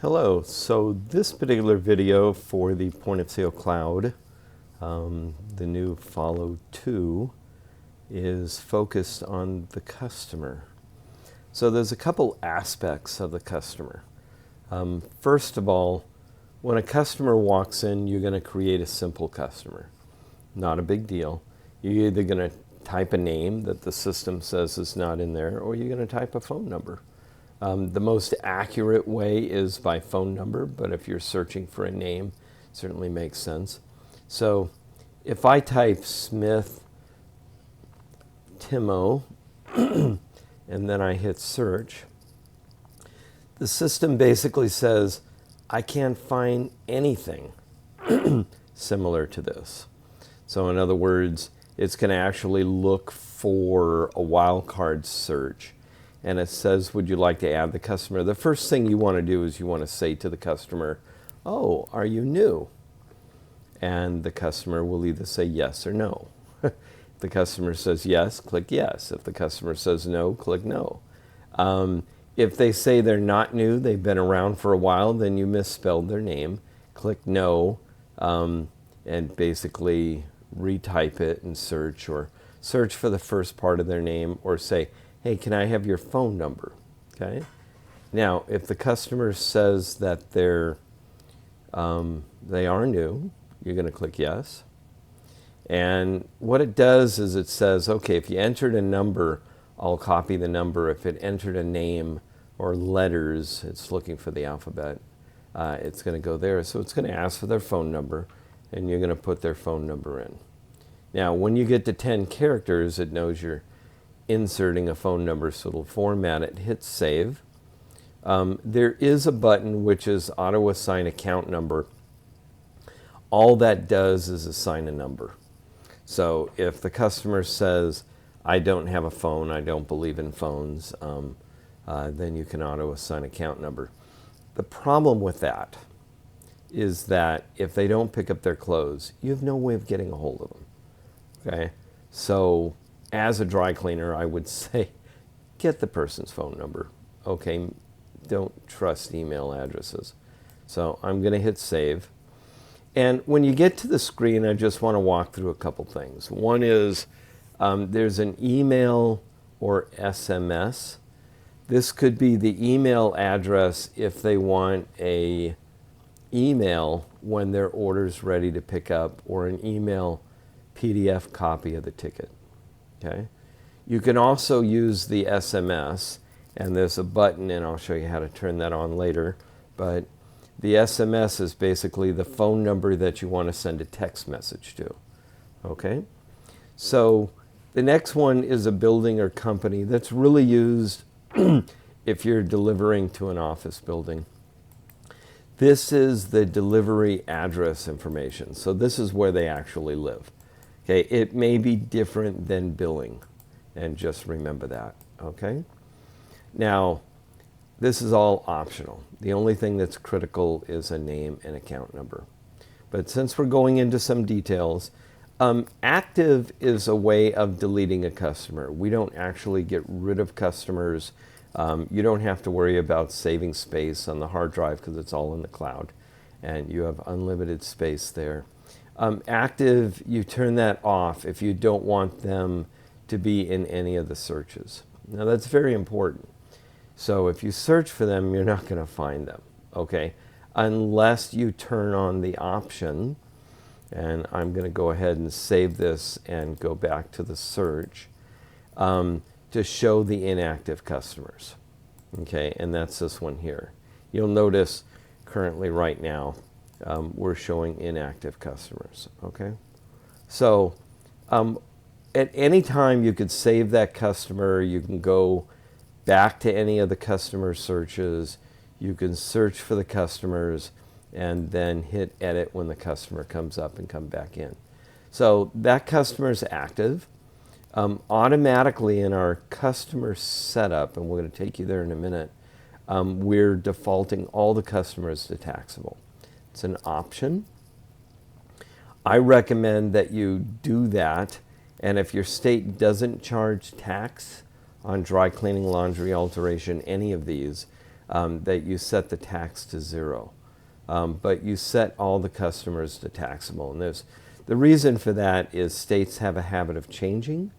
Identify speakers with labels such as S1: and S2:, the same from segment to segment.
S1: Hello, so this particular video for the Point of Sale Cloud, the new Follow 2, is focused on the customer. So there's a couple aspects of the customer. First of all, when a customer walks in, you're going to create a simple customer. Not a big deal. You're either going to type a name that the system says is not in there, or you're going to type a phone number. The most accurate way is by phone number, but if you're searching for a name, it certainly makes sense. So if I type Smith Timo and then I hit search, the system basically says, I can't find anything similar to this. So in other words, it's going to actually look for a wildcard search. And it says, would you like to add the customer? The first thing you want to do is you want to say to the customer, oh, are you new? And the customer will either say yes or no. If the customer says yes, click yes. If the customer says no, click no. If they say they're not new, they've been around for a while, then you misspelled their name. Click no, and basically retype it and search, or search for the first part of their name, or say, hey, can I have your phone number? Okay. Now, if the customer says that they are new, you're going to click yes. And what it does is it says, okay, if you entered a number, I'll copy the number. If it entered a name or letters, it's looking for the alphabet, it's going to go there. So it's going to ask for their phone number, and you're going to put their phone number in. Now, when you get to 10 characters, it knows you're inserting a phone number, so it'll format it. Hit save. There is a button which is auto assign account number. All that does is assign a number. So if the customer says, I don't have a phone, I don't believe in phones, then you can auto assign account number. The problem with that is that if they don't pick up their clothes, you have no way of getting a hold of them. Okay, so as a dry cleaner, I would say, get the person's phone number. Okay, don't trust email addresses. So I'm going to hit save. And when you get to the screen, I just want to walk through a couple things. One is there's an email or SMS. This could be the email address if they want a email when their order's ready to pick up, or an email PDF copy of the ticket. Okay. You can also use the SMS, and there's a button, and I'll show you how to turn that on later. But the SMS is basically the phone number that you want to send a text message to. Okay. So the next one is a building or company that's really used if you're delivering to an office building. This is the delivery address information. So this is where they actually live. Okay, it may be different than billing, and just remember that, okay? Now, this is all optional. The only thing that's critical is a name and account number. But since we're going into some details, active is a way of deleting a customer. We don't actually get rid of customers. You don't have to worry about saving space on the hard drive because it's all in the cloud, and you have unlimited space there. Active, you turn that off if you don't want them to be in any of the searches. Now that's very important. So if you search for them, you're not going to find them, okay? Unless you turn on the option, and I'm going to go ahead and save this and go back to the search, to show the inactive customers, okay? And that's this one here. You'll notice currently right now, we're showing inactive customers, okay? So at any time you could save that customer, you can go back to any of the customer searches, you can search for the customers, and then hit edit when the customer comes up and come back in. So that customer is active. Automatically in our customer setup, and we're going to take you there in a minute, we're defaulting all the customers to taxable. It's an option. I recommend that you do that, and if your state doesn't charge tax on dry cleaning, laundry, alteration, any of these, that you set the tax to 0. But you set all the customers to taxable. And the reason for that is states have a habit of changing,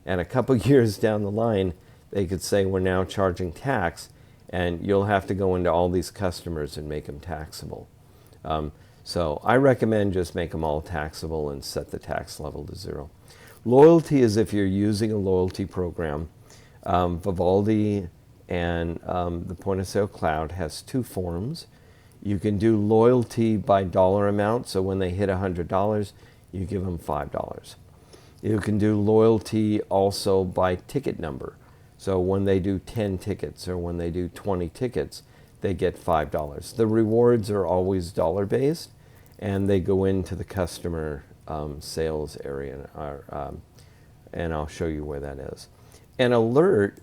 S1: and a couple years down the line, they could say we're now charging tax, and you'll have to go into all these customers and make them taxable. So I recommend just make them all taxable and set the tax level to 0. Loyalty is if you're using a loyalty program. Vivaldi and the Point of Sale Cloud has 2 forms. You can do loyalty by dollar amount, so when they hit $100, you give them $5. You can do loyalty also by ticket number. So when they do 10 tickets or when they do 20 tickets, they get $5. The rewards are always dollar-based, and they go into the customer sales area, and I'll show you where that is. An alert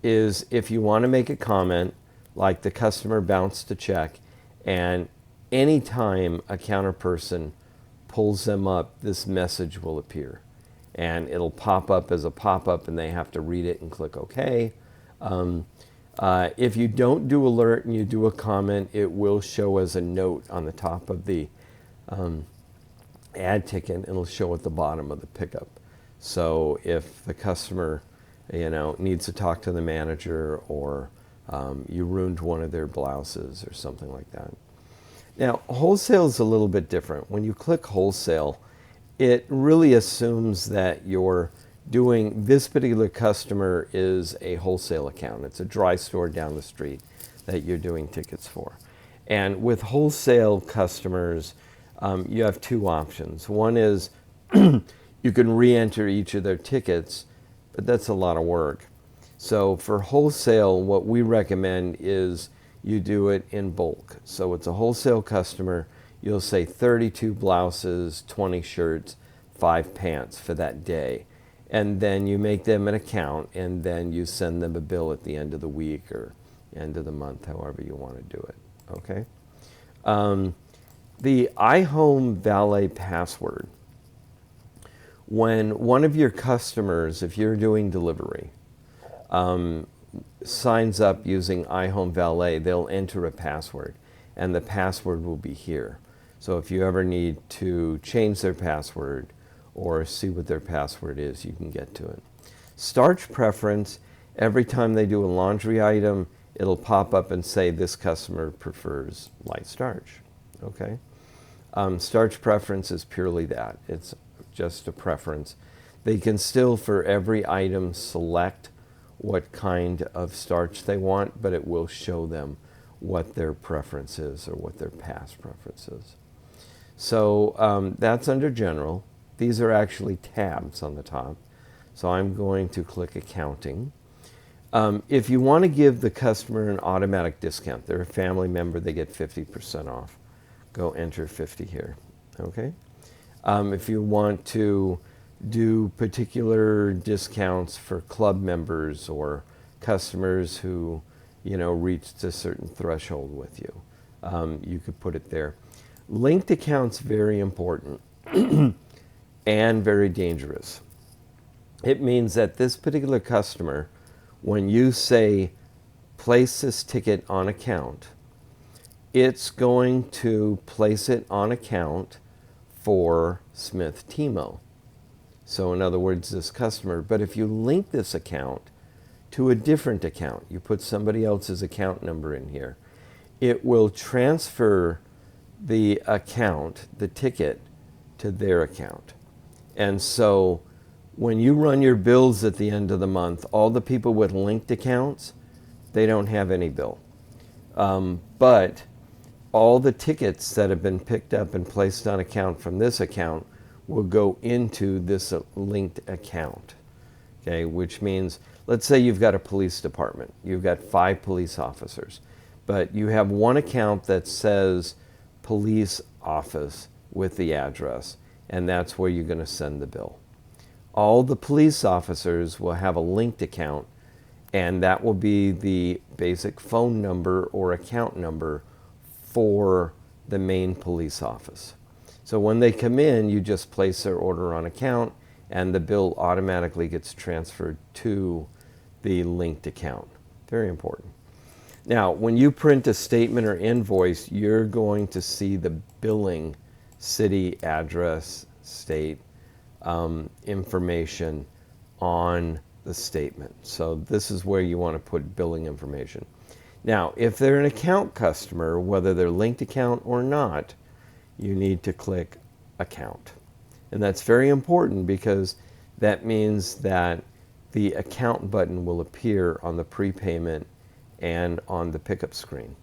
S1: is if you want to make a comment, like the customer bounced a check, and anytime a counter person pulls them up, this message will appear. And it'll pop up as a pop-up, and they have to read it and click OK. If you don't do alert and you do a comment, it will show as a note on the top of the ad ticket, and it'll show at the bottom of the pickup. So if the customer, needs to talk to the manager, or you ruined one of their blouses or something like that. Now, wholesale is a little bit different. When you click wholesale, it really assumes that you're doing, this particular customer is a wholesale account. It's a dry store down the street that you're doing tickets for. And with wholesale customers, you have 2 options. One is you can re-enter each of their tickets, but that's a lot of work. So for wholesale, what we recommend is you do it in bulk. So it's a wholesale customer. You'll say 32 blouses, 20 shirts, 5 pants for that day. And then you make them an account, and then you send them a bill at the end of the week or end of the month, however you want to do it. Okay? The iHome Valet password. When one of your customers, if you're doing delivery, signs up using iHome Valet, they'll enter a password, and the password will be here. So if you ever need to change their password or see what their password is, you can get to it. Starch preference, every time they do a laundry item, it'll pop up and say this customer prefers light starch. Okay? Starch preference is purely that. It's just a preference. They can still, for every item, select what kind of starch they want, but it will show them what their preference is or what their past preference is. So that's under General. These are actually tabs on the top. So I'm going to click Accounting. If you want to give the customer an automatic discount, they're a family member, they get 50% off. Go enter 50 here. Okay? If you want to do particular discounts for club members or customers who, reached a certain threshold with you, you could put it there. Linked accounts, very important and very dangerous. It means that this particular customer, when you say place this ticket on account, it's going to place it on account for Smith Timo. So in other words, this customer. But if you link this account to a different account, you put somebody else's account number in here, it will transfer the account, the ticket, to their account. And so when you run your bills at the end of the month, all the people with linked accounts, they don't have any bill. But all the tickets that have been picked up and placed on account from this account will go into this linked account. Okay, which means, let's say you've got a police department. You've got 5 police officers, but you have one account that says police office with the address, and that's where you're going to send the bill. All the police officers will have a linked account, and that will be the basic phone number or account number for the main police office. So when they come in, you just place their order on account, and the bill automatically gets transferred to the linked account. Very important. Now, when you print a statement or invoice, you're going to see the billing, city, address, state, information on the statement. So this is where you want to put billing information. Now, if they're an account customer, whether they're linked account or not, you need to click account. And that's very important because that means that the account button will appear on the prepayment and on the pickup screen.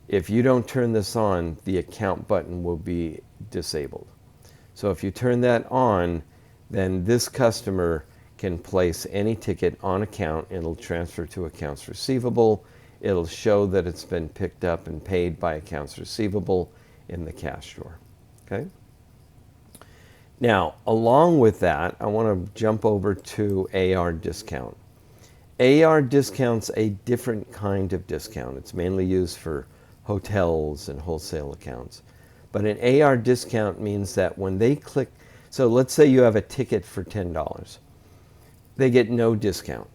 S1: If you don't turn this on, the account button will be disabled. So if you turn that on, then this customer can place any ticket on account. It'll transfer to accounts receivable. It'll show that it's been picked up and paid by accounts receivable in the cash drawer. Okay? Now, along with that, I want to jump over to AR discount. AR discount's a different kind of discount. It's mainly used for hotels and wholesale accounts. But an AR discount means that when they click, so let's say you have a ticket for $10. They get no discount.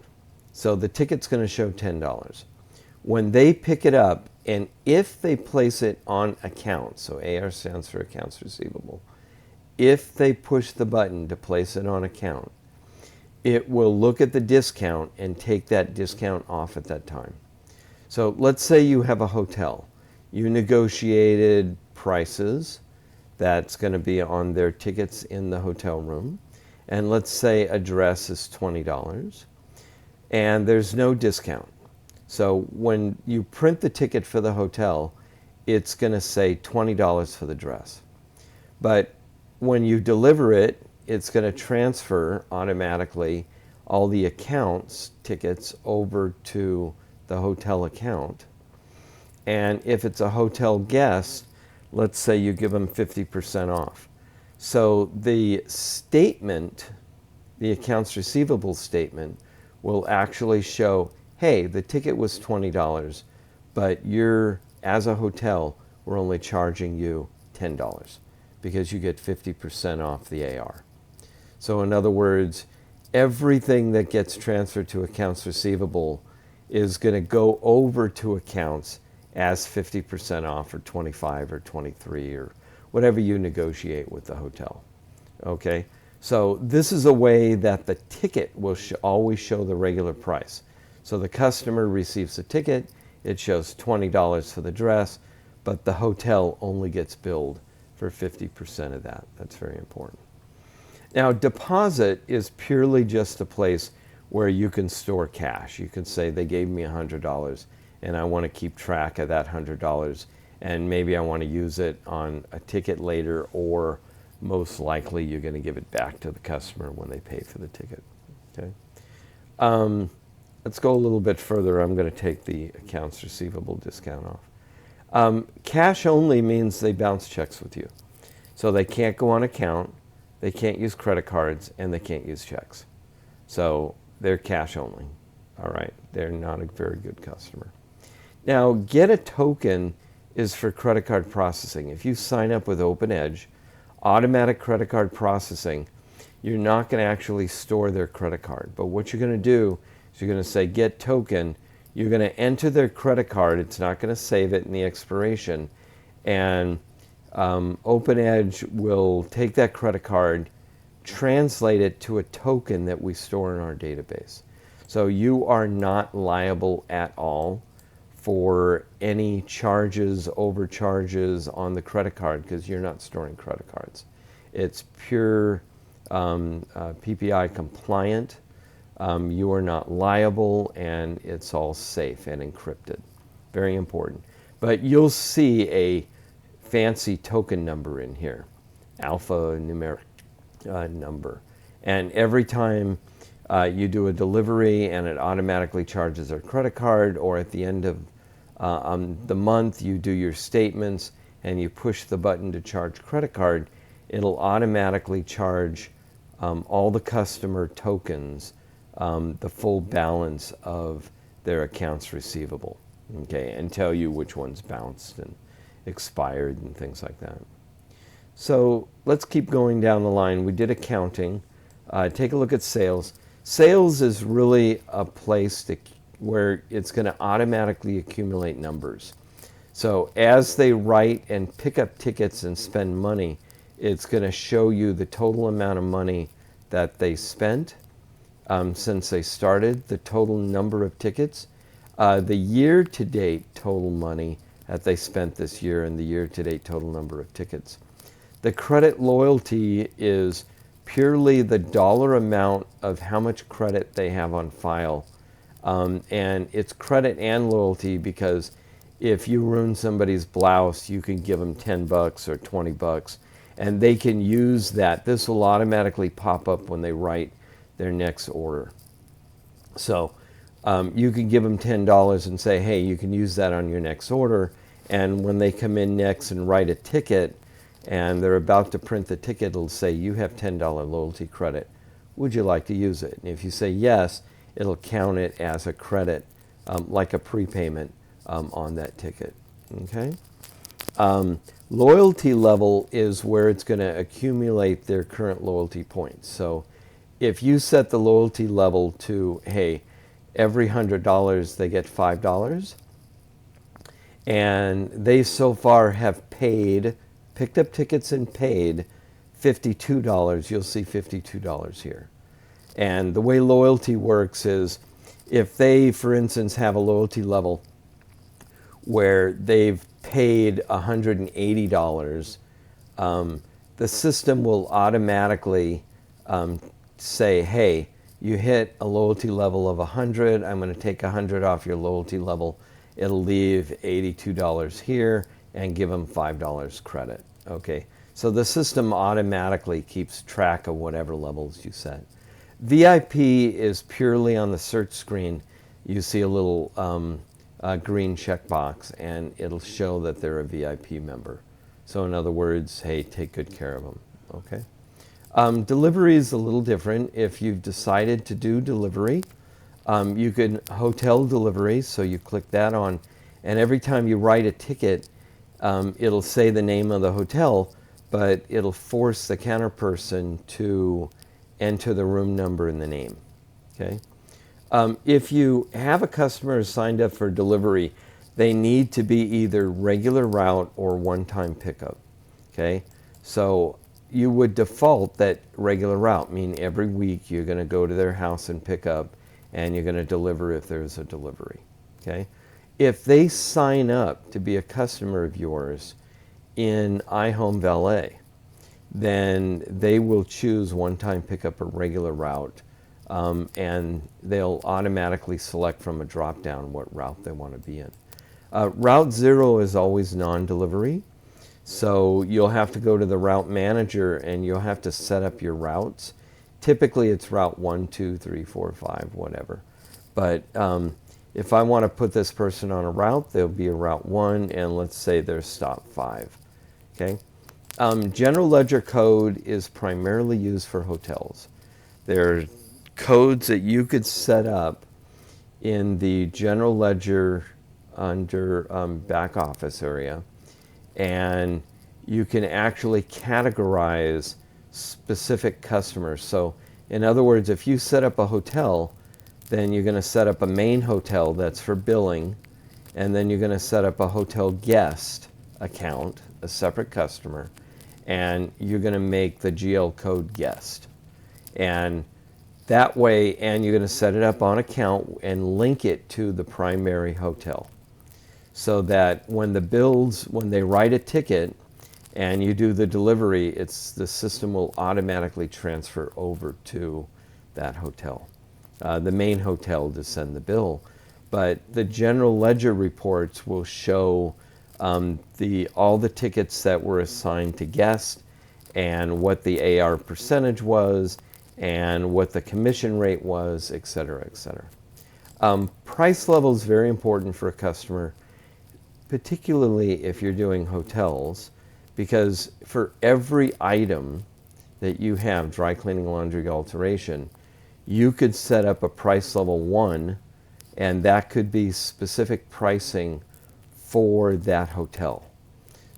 S1: So the ticket's going to show $10. When they pick it up, and if they place it on account, so AR stands for accounts receivable, if they push the button to place it on account, it will look at the discount and take that discount off at that time. So let's say you have a hotel. You negotiated prices that's going to be on their tickets in the hotel room. And let's say address is $20 and there's no discount. So when you print the ticket for the hotel, it's going to say $20 for the dress. But when you deliver it, it's going to transfer automatically all the accounts tickets over to the hotel account. And if it's a hotel guest, let's say you give them 50% off. So the statement, the accounts receivable statement, will actually show, hey, the ticket was $20, but you're, as a hotel, we're only charging you $10 because you get 50% off the AR. So in other words, everything that gets transferred to accounts receivable is going to go over to accounts as 50% off or 25 or 23 or whatever you negotiate with the hotel. Okay? So this is a way that the ticket will always show the regular price. So the customer receives a ticket, it shows $20 for the dress, but the hotel only gets billed for 50% of that. That's very important. Now, deposit is purely just a place where you can store cash. You can say they gave me $100 and I want to keep track of that $100 and maybe I want to use it on a ticket later, or most likely you're going to give it back to the customer when they pay for the ticket. Okay. Let's go a little bit further. I'm going to take the accounts receivable discount off. Cash only means they bounce checks with you. So they can't go on account, they can't use credit cards, and they can't use checks. So they're cash only. All right, they're not a very good customer. Now, get a token is for credit card processing. If you sign up with OpenEdge, automatic credit card processing, you're not going to actually store their credit card. But what you're going to do is you're going to say get token. You're going to enter their credit card. It's not going to save it in the expiration. And OpenEdge will take that credit card, translate it to a token that we store in our database. So you are not liable at all for any charges, overcharges on the credit card because you're not storing credit cards. It's pure PPI compliant. You are not liable, and it's all safe and encrypted. Very important. But you'll see a fancy token number in here, alphanumeric number. And every time you do a delivery and it automatically charges a credit card, or at the end of the month you do your statements and you push the button to charge credit card, it'll automatically charge all the customer tokens the full balance of their accounts receivable, okay, and tell you which ones bounced and expired and things like that. So let's keep going down the line. We did accounting. Take a look at sales. Sales is really a place to where it's going to automatically accumulate numbers. So as they write and pick up tickets and spend money, it's going to show you the total amount of money that they spent since they started, the total number of tickets, the year-to-date total money that they spent this year, and the year-to-date total number of tickets. The credit loyalty is purely the dollar amount of how much credit they have on file. And it's credit and loyalty because if you ruin somebody's blouse, you can give them $10 or $20, and they can use that. This will automatically pop up when they write their next order. So you can give them $10 and say, hey, you can use that on your next order. And when they come in next and write a ticket, and they're about to print the ticket, it'll say, you have $10 loyalty credit. Would you like to use it? And if you say yes, it'll count it as a credit, like a prepayment on that ticket. Okay? Loyalty level is where it's going to accumulate their current loyalty points. So if you set the loyalty level to, hey, every $100 they get $5, and they so far have picked up tickets and paid $52, you'll see $52 here. And the way loyalty works is if they, for instance, have a loyalty level where they've paid $180, the system will automatically say, hey, you hit a loyalty level of 100, I'm going to take 100 off your loyalty level. It'll leave $82 here and give them $5 credit. Okay, so the system automatically keeps track of whatever levels you set. VIP is purely on the search screen. You see a little green checkbox, and it'll show that they're a VIP member. So in other words, hey, take good care of them. Okay. Delivery is a little different. If you've decided to do delivery, you can hotel delivery, so you click that on, and every time you write a ticket, it'll say the name of the hotel, but it'll force the counter person to enter the room number and the name. Okay. If you have a customer signed up for delivery, they need to be either regular route or one-time pickup. Okay. So you would default that regular route, meaning every week you're going to go to their house and pick up, and you're going to deliver if there's a delivery. Okay. If they sign up to be a customer of yours in iHome Valet, then they will choose one-time pickup or regular route, and they'll automatically select from a drop-down what route they want to be in. Route 0 is always non-delivery, so you'll have to go to the route manager and you'll have to set up your routes. Typically it's route 1, 2, 3, 4, 5, whatever. But if I want to put this person on a route, there'll be a route 1, and let's say there's stop 5. Okay. General ledger code is primarily used for hotels. There are codes that you could set up in the general ledger under back office area, and you can actually categorize specific customers. So in other words, if you set up a hotel, then you're going to set up a main hotel that's for billing, and then you're going to set up a hotel guest account, a separate customer, and you're going to make the GL code guest. And that way, and you're going to set it up on account and link it to the primary hotel, so that when they write a ticket and you do the delivery, the system will automatically transfer over to that hotel. The main hotel to send the bill, but the general ledger reports will show all the tickets that were assigned to guest, and what the AR percentage was, and what the commission rate was, et cetera, et cetera. Price level is very important for a customer, particularly if you're doing hotels, because for every item that you have, dry cleaning, laundry, alteration, you could set up a price level 1, and that could be specific pricing for that hotel.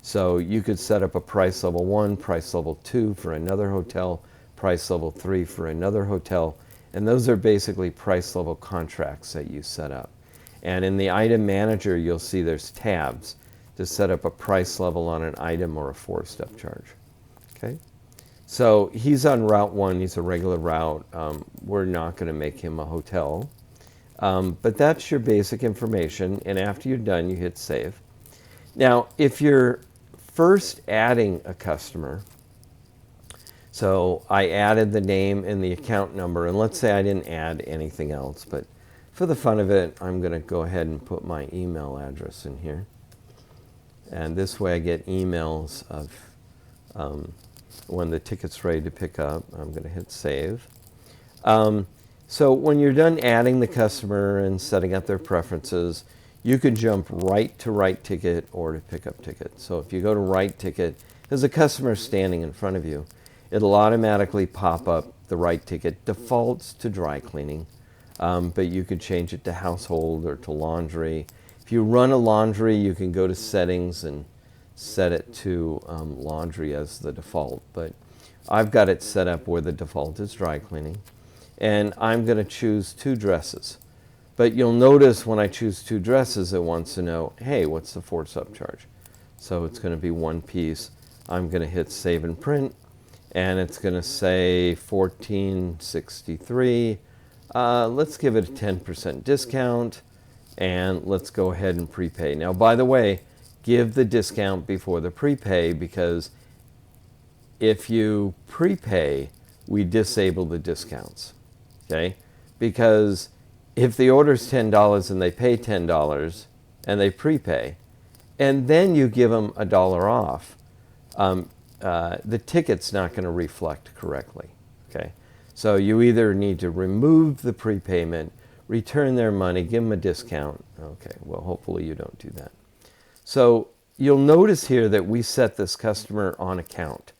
S1: So you could set up a price level 1, price level 2 for another hotel, price level 3 for another hotel, and those are basically price level contracts that you set up. And in the item manager, you'll see there's tabs to set up a price level on an item or a 4-step charge. Okay? So he's on route 1. He's a regular route. We're not going to make him a hotel. But that's your basic information. And after you're done, you hit save. Now, if you're first adding a customer, so I added the name and the account number, and let's say I didn't add anything else, but for the fun of it, I'm going to go ahead and put my email address in here. And this way I get emails of when the ticket's ready to pick up. I'm going to hit save. So when you're done adding the customer and setting up their preferences, you can jump right to write ticket or to pick up ticket. So if you go to write ticket, there's a customer standing in front of you. It'll automatically pop up the write ticket. Defaults to dry cleaning, but you could change it to household or to laundry. If you run a laundry, you can go to settings and set it to laundry as the default. But I've got it set up where the default is dry cleaning. And I'm going to choose 2 dresses. But you'll notice when I choose 2 dresses, it wants to know, hey, what's the 4-step charge? So it's going to be 1 piece. I'm going to hit save and print. And it's going to say $14.63. Let's give it a 10% discount. And let's go ahead and prepay. Now, by the way, give the discount before the prepay, because if you prepay, we disable the discounts. Okay? Because if the order's $10 and they pay $10 and they prepay, and then you give them $1 off, the ticket's not going to reflect correctly. Okay? So you either need to remove the prepayment, return their money, give them a discount. Okay, well, hopefully you don't do that. So you'll notice here that we set this customer on account.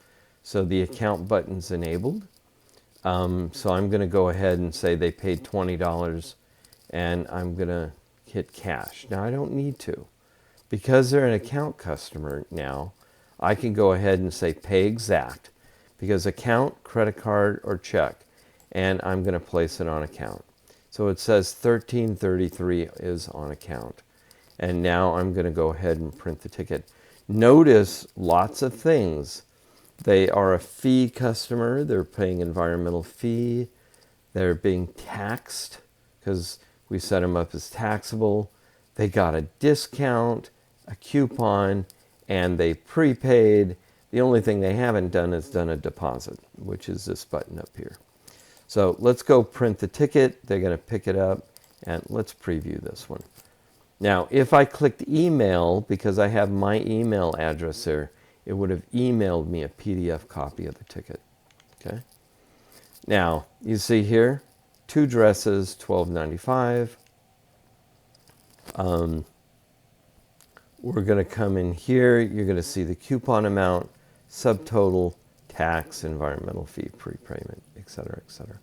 S1: So the account button's enabled. So I'm going to go ahead and say they paid $20, and I'm going to hit cash. Now I don't need to. Because they're an account customer now, I can go ahead and say pay exact, because account, credit card, or check, and I'm going to place it on account. So it says $13.33 is on account. And now I'm going to go ahead and print the ticket. Notice lots of things. They are a fee customer. They're paying environmental fee. They're being taxed because we set them up as taxable. They got a discount, a coupon, and they prepaid. The only thing they haven't done is done a deposit, which is this button up here. So let's go print the ticket. They're going to pick it up, and let's preview this one. Now, if I clicked email, because I have my email address there, it would have emailed me a PDF copy of the ticket. Okay. Now, you see here, 2 dresses, $12.95. We're going to come in here. You're going to see the coupon amount, subtotal, tax, environmental fee, prepayment, etc., etc.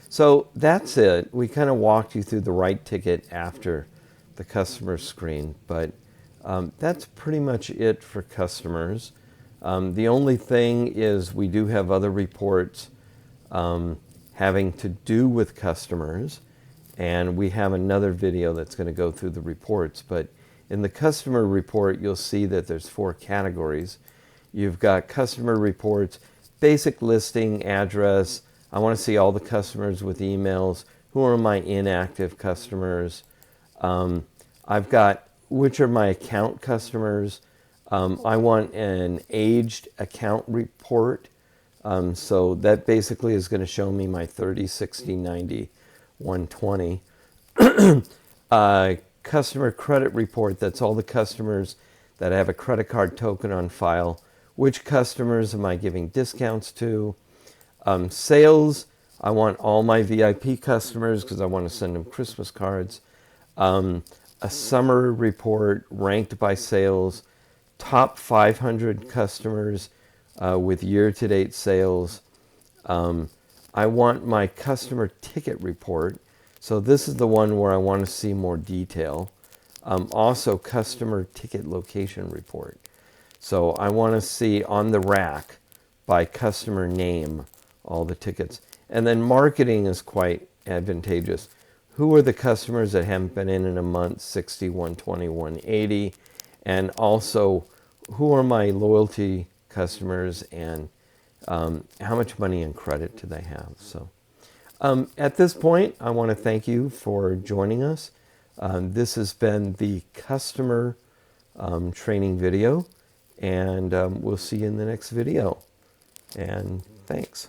S1: So that's it. We kind of walked you through the right ticket after the customer screen, but that's pretty much it for customers. The only thing is we do have other reports having to do with customers, and we have another video that's going to go through the reports. But in the customer report, you'll see that there's 4 categories. You've got customer reports, basic listing, address. I want to see all the customers with emails. Who are my inactive customers? I've got which are my account customers. I want an aged account report. So that basically is going to show me my 30, 60, 90, 120. Customer credit report, that's all the customers that have a credit card token on file. Which customers am I giving discounts to? Sales, I want all my VIP customers because I want to send them Christmas cards. A summer report ranked by sales, top 500 customers with year-to-date sales. I want my customer ticket report. So this is the one where I want to see more detail. Also, customer ticket location report. So I want to see on the rack by customer name all the tickets. And then marketing is quite advantageous. who are the customers that haven't been in a month, 60, 120, 180, and also who are my loyalty customers and how much money and credit do they have. So at this point, I want to thank you for joining us. This has been the customer training video, and we'll see you in the next video. And thanks.